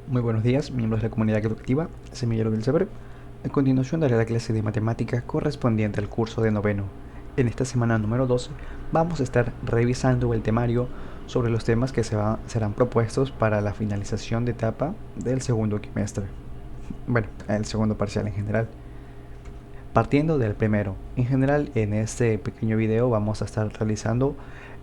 Muy buenos días, miembros de la comunidad educativa, Semillero del Saber. A continuación daré la clase de matemáticas correspondiente al curso de noveno. En esta semana número 12 vamos a estar revisando el temario sobre los temas que serán propuestos para la finalización de etapa del segundo trimestre. Bueno, el segundo parcial en general. Partiendo del primero, en general en este pequeño video vamos a estar realizando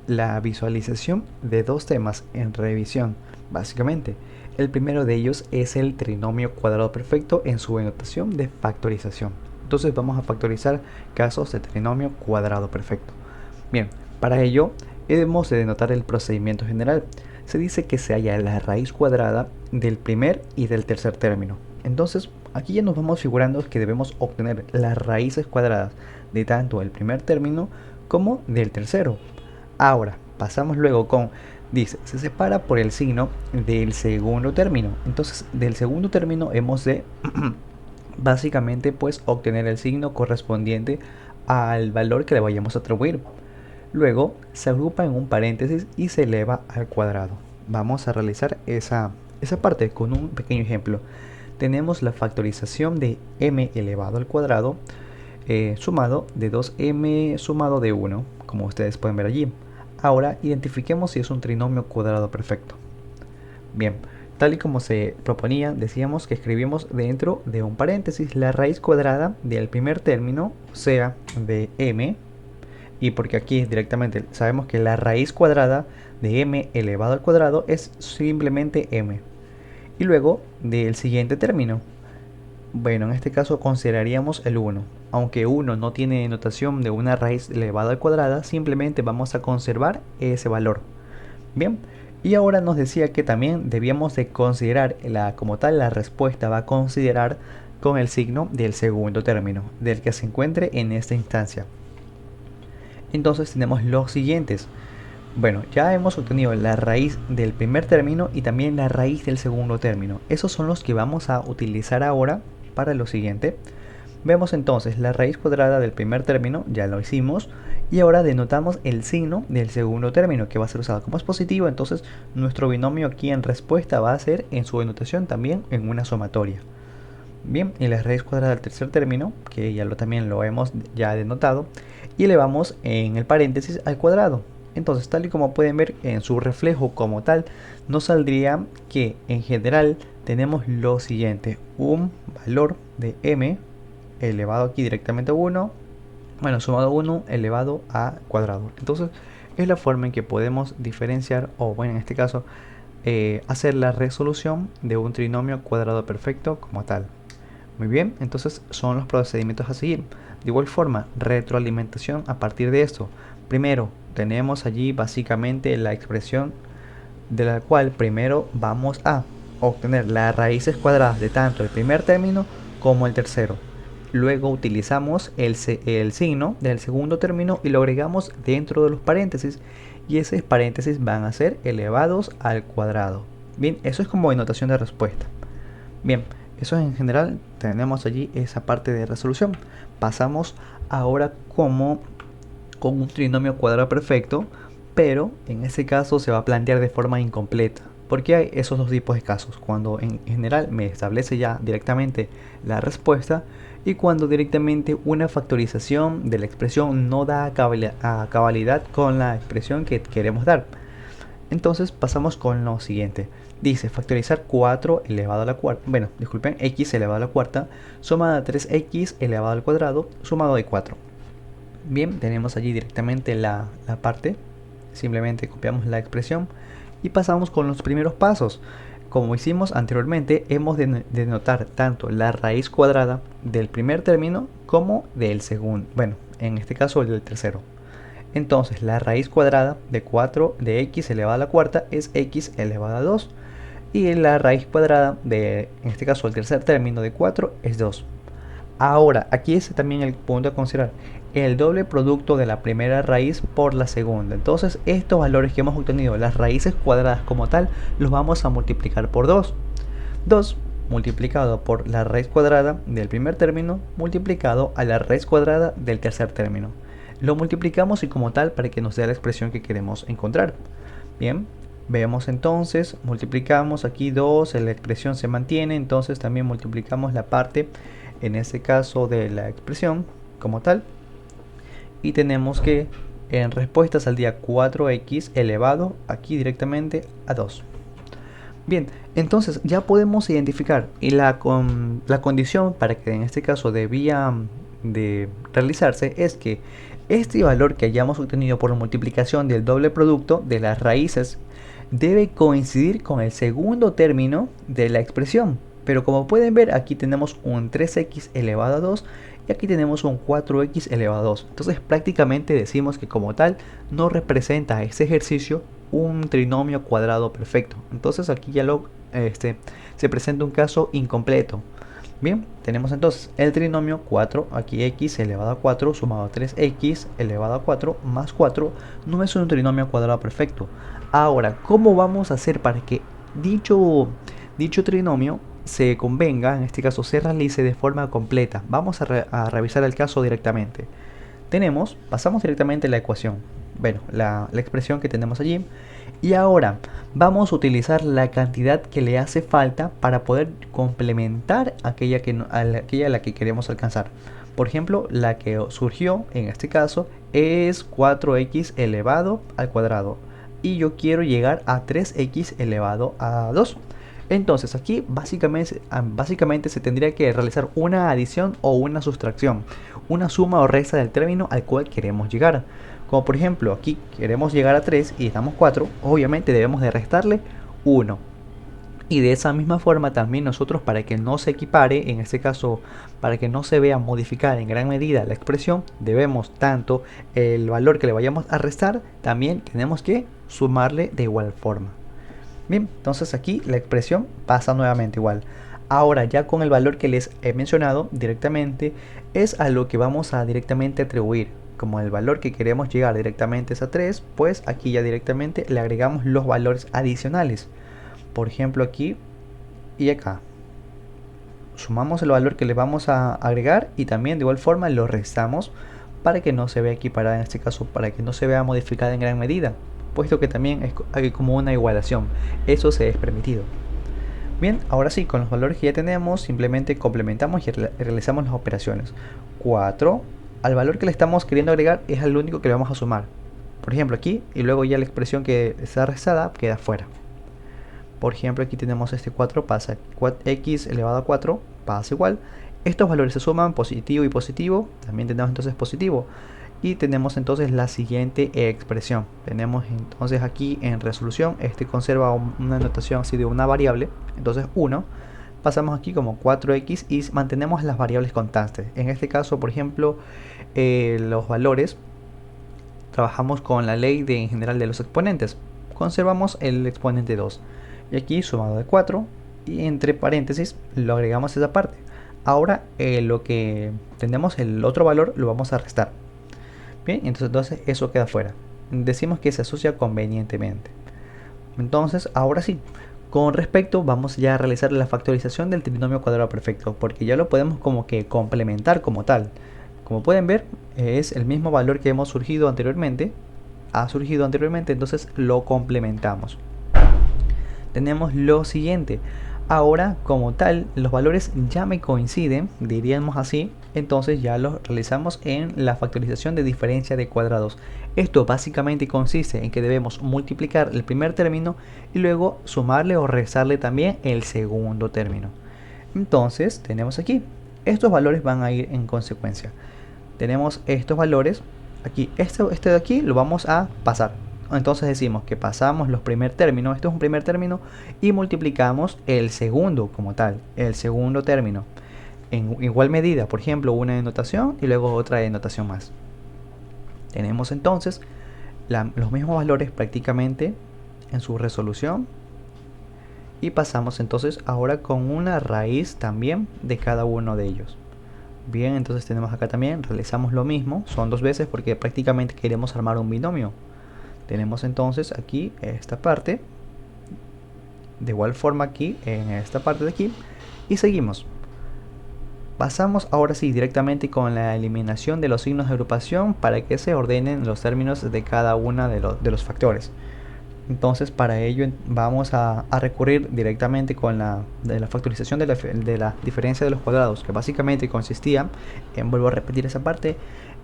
la visualización de dos temas en revisión. Básicamente, el primero de ellos es el trinomio cuadrado perfecto en su denotación de factorización. Entonces vamos a factorizar casos de trinomio cuadrado perfecto. Bien, para ello debemos de denotar el procedimiento general. Se dice que se halla la raíz cuadrada del primer y del tercer término. Entonces, aquí ya nos vamos figurando que debemos obtener las raíces cuadradas de tanto el primer término como del tercero. Ahora, pasamos luego con, dice, se separa por el signo del segundo término. Entonces, del segundo término hemos de, básicamente, pues, obtener el signo correspondiente al valor que le vayamos a atribuir. Luego, se agrupa en un paréntesis y se eleva al cuadrado. Vamos a realizar esa parte con un pequeño ejemplo. Tenemos la factorización de m elevado al cuadrado sumado de 2m sumado de 1, como ustedes pueden ver allí. Ahora identifiquemos si es un trinomio cuadrado perfecto. Bien, tal y como se proponía, decíamos que escribimos dentro de un paréntesis la raíz cuadrada del primer término, o sea, de m, y porque aquí directamente sabemos que la raíz cuadrada de m elevado al cuadrado es simplemente m. Y luego del siguiente término, bueno, en este caso consideraríamos el 1. Aunque 1 no tiene notación de una raíz elevada al cuadrado, simplemente vamos a conservar ese valor. Bien, y ahora nos decía que también debíamos de considerar, como tal la respuesta va a considerar con el signo del segundo término, del que se encuentre en esta instancia. Entonces tenemos los siguientes. Bueno, ya hemos obtenido la raíz del primer término y también la raíz del segundo término. Esos son los que vamos a utilizar ahora para lo siguiente. Vemos entonces la raíz cuadrada del primer término, ya lo hicimos, y ahora denotamos el signo del segundo término que va a ser usado como es positivo, entonces nuestro binomio aquí en respuesta va a ser en su denotación también en una sumatoria. Bien, y la raíz cuadrada del tercer término, que también lo hemos ya denotado, y elevamos en el paréntesis al cuadrado. Entonces, tal y como pueden ver en su reflejo como tal, nos saldría que en general tenemos lo siguiente: un valor de m elevado aquí directamente a 1, bueno, sumado a 1 elevado a cuadrado. Entonces, es la forma en que podemos diferenciar, o bueno, en este caso, hacer la resolución de un trinomio cuadrado perfecto como tal. Muy bien, entonces son los procedimientos a seguir. De igual forma, retroalimentación a partir de esto. Primero, tenemos allí básicamente la expresión de la cual primero vamos a obtener las raíces cuadradas de tanto el primer término como el tercero. Luego utilizamos el signo del segundo término y lo agregamos dentro de los paréntesis, y esos paréntesis van a ser elevados al cuadrado. Bien, eso es como denotación de respuesta. Bien, eso en general tenemos allí esa parte de resolución. Pasamos ahora como con un trinomio cuadrado perfecto, pero en este caso se va a plantear de forma incompleta. Porque hay esos dos tipos de casos: cuando en general me establece ya directamente la respuesta, y cuando directamente una factorización de la expresión no da a cabalidad con la expresión que queremos dar. Entonces pasamos con lo siguiente. Dice factorizar 4 elevado a la cuarta, bueno, disculpen, x elevado a la cuarta, sumado a 3x elevado al cuadrado, sumado de 4. Bien, tenemos allí directamente la parte. Simplemente copiamos la expresión y pasamos con los primeros pasos. Como hicimos anteriormente, hemos de denotar tanto la raíz cuadrada del primer término como del segundo, bueno, en este caso el del tercero. Entonces la raíz cuadrada de 4 de x elevado a la cuarta es x elevado a 2, y la raíz cuadrada de, en este caso el tercer término de 4, es 2. Ahora, aquí es también el punto a considerar: el doble producto de la primera raíz por la segunda. Entonces estos valores que hemos obtenido, las raíces cuadradas como tal, los vamos a multiplicar por 2. 2 multiplicado por la raíz cuadrada del primer término multiplicado a la raíz cuadrada del tercer término. Lo multiplicamos y como tal para que nos dé la expresión que queremos encontrar. Bien, Vemos entonces, multiplicamos aquí 2, la expresión se mantiene, entonces también multiplicamos la parte, en este caso de la expresión como tal, y tenemos que en respuesta saldría 4x elevado aquí directamente a 2. Bien, entonces ya podemos identificar y la condición para que en este caso debía de realizarse es que este valor que hayamos obtenido por multiplicación del doble producto de las raíces debe coincidir con el segundo término de la expresión. Pero como pueden ver, aquí tenemos un 3x elevado a 2 y aquí tenemos un 4x elevado a 2. Entonces prácticamente decimos que como tal no representa este ejercicio un trinomio cuadrado perfecto. Entonces aquí ya se presenta un caso incompleto. Bien, tenemos entonces el trinomio 4, aquí x elevado a 4 sumado a 3x elevado a 4 más 4 no es un trinomio cuadrado perfecto. Ahora, ¿cómo vamos a hacer para que dicho trinomio se convenga, en este caso se realice de forma completa? Vamos a revisar el caso directamente. Pasamos directamente a la ecuación, bueno, la expresión que tenemos allí. Y ahora vamos a utilizar la cantidad que le hace falta para poder complementar aquella a la que queremos alcanzar. Por ejemplo, la que surgió en este caso es 4x elevado al cuadrado. Y yo quiero llegar a 3x elevado a 2. Entonces aquí básicamente se tendría que realizar una adición o una sustracción, una suma o resta del término al cual queremos llegar. Como por ejemplo aquí queremos llegar a 3 y estamos 4, obviamente debemos de restarle 1. Y de esa misma forma también nosotros, para que no se equipare, en este caso para que no se vea modificada en gran medida la expresión, debemos tanto el valor que le vayamos a restar, también tenemos que sumarle de igual forma. Bien, entonces aquí la expresión pasa nuevamente igual. Ahora ya con el valor que les he mencionado directamente es a lo que vamos a directamente atribuir. Como el valor que queremos llegar directamente es a 3, pues aquí ya directamente le agregamos los valores adicionales. Por ejemplo aquí y acá. Sumamos el valor que le vamos a agregar y también de igual forma lo restamos para que no se vea equiparada, en este caso para que no se vea modificada en gran medida, puesto que también hay como una igualación, eso se es permitido. Bien, ahora sí, con los valores que ya tenemos, simplemente complementamos y realizamos las operaciones. 4, al valor que le estamos queriendo agregar es el único que le vamos a sumar. Por ejemplo aquí, y luego ya la expresión que está restada queda fuera. Por ejemplo aquí tenemos este 4 pasa, x elevado a 4 pasa igual. Estos valores se suman, positivo y positivo, también tenemos entonces positivo. Y tenemos entonces la siguiente expresión. Tenemos entonces aquí en resolución, conserva una notación así de una variable, entonces 1. Pasamos aquí como 4x y mantenemos las variables constantes. En este caso, por ejemplo, los valores, trabajamos con la ley en general de los exponentes. Conservamos el exponente 2. Y aquí sumado de 4 y entre paréntesis lo agregamos a esa parte. Ahora lo que tenemos, el otro valor, lo vamos a restar. Bien, entonces eso queda fuera. Decimos que se asocia convenientemente. Entonces, ahora sí, con respecto, vamos ya a realizar la factorización del trinomio cuadrado perfecto, porque ya lo podemos como que complementar como tal. Como pueden ver, es el mismo valor que ha surgido anteriormente, entonces lo complementamos. Tenemos lo siguiente. Ahora, como tal, los valores ya me coinciden, diríamos así, entonces ya los realizamos en la factorización de diferencia de cuadrados. Esto básicamente consiste en que debemos multiplicar el primer término y luego sumarle o restarle también el segundo término. Entonces, tenemos aquí, estos valores van a ir en consecuencia. Tenemos estos valores, aquí, este de aquí lo vamos a pasar. Entonces decimos que pasamos los primer términos, esto es un primer término, y multiplicamos el segundo como tal, el segundo término. En igual medida, por ejemplo, una denotación y luego otra denotación más. Tenemos entonces los mismos valores prácticamente en su resolución. Y pasamos entonces ahora con una raíz también de cada uno de ellos. Bien, entonces tenemos acá también, realizamos lo mismo, son dos veces porque prácticamente queremos armar un binomio. Tenemos entonces aquí esta parte, de igual forma aquí en esta parte de aquí, y seguimos. Pasamos ahora sí directamente con la eliminación de los signos de agrupación para que se ordenen los términos de cada uno de los factores. Entonces para ello vamos a recurrir directamente con la factorización de la diferencia de los cuadrados, que básicamente consistía en, vuelvo a repetir esa parte,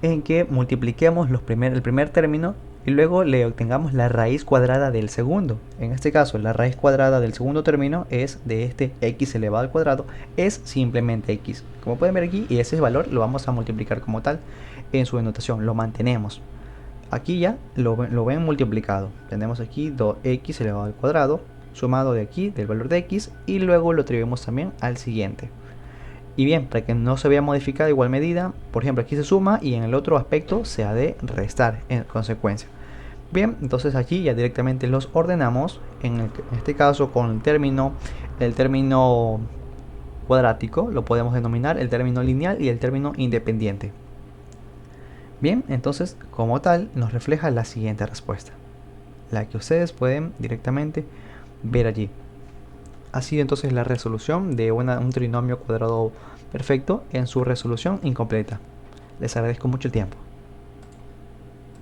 en que multipliquemos el primer término y luego le obtengamos la raíz cuadrada del segundo. En este caso la raíz cuadrada del segundo término es de este x elevado al cuadrado, es simplemente x. Como pueden ver aquí, y ese valor lo vamos a multiplicar como tal en su denotación, lo mantenemos. Aquí ya lo ven multiplicado. Tenemos aquí 2x elevado al cuadrado, sumado de aquí, del valor de x, y luego lo atribuimos también al siguiente. Y bien, para que no se vea modificada igual medida, por ejemplo, aquí se suma y en el otro aspecto se ha de restar en consecuencia. Bien, entonces aquí ya directamente los ordenamos, en este caso con el término cuadrático, lo podemos denominar el término lineal y el término independiente. Bien, entonces como tal nos refleja la siguiente respuesta, la que ustedes pueden directamente ver allí. Ha sido entonces la resolución de un trinomio cuadrado perfecto en su resolución incompleta. Les agradezco mucho el tiempo.